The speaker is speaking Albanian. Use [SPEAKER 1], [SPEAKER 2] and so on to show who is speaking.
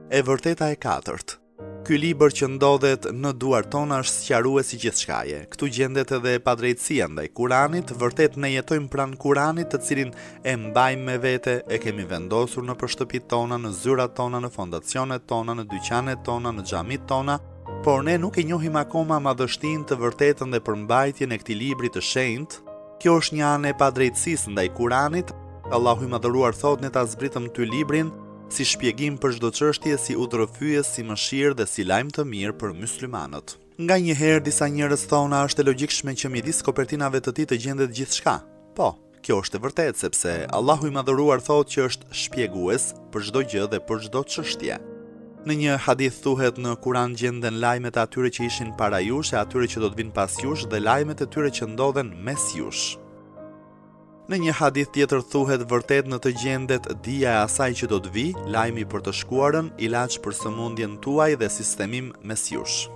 [SPEAKER 1] E vërteta e katërt. Ky libër që ndodhet në duart tona është sqarues i gjithçkaje. Këtu gjendet edhe padrejtësia ndaj Kuranit, vërtet ne jetojmë pranë Kuranit, të cilin e mbajmë me vete, e kemi vendosur në shtëpitë tona, në zyrat tona, në fondacionet tona, në dyqanet tona, në xhamit tona, por ne nuk e njohim akoma madhështinë të vërtetën dhe përmbajtjen e këtij libri të shenjtë. Kjo është një anë e padrejtësisë ndaj Kuranit. Allahu i madhëruar thotë ne ta zbritëm ty librin si shpjegim për çdo çështje, si udhërrëfyes, si mëshirë dhe si lajm të mirë për myslimanët. Nganjëherë disa njerëz thonë, a është e logjikshme që midis kopertinave të tij të gjendet gjithçka? Po, kjo është e vërtetë sepse Allahu i madhëruar thotë që është shpjegues për çdo gjë dhe për çdo çështje. Në një hadith thuhet në Kuran gjenden lajmet e atyre që ishin para jush e atyre që do të vinë pas jush dhe lajmet e tyre që ndodhen mes jush. Në një hadith tjetër thuhet vërtet në të gjendet dija e asaj që do të vi, lajmi për të shkuarën, ilaç për sëmundjen tuaj dhe sistemim mes jush.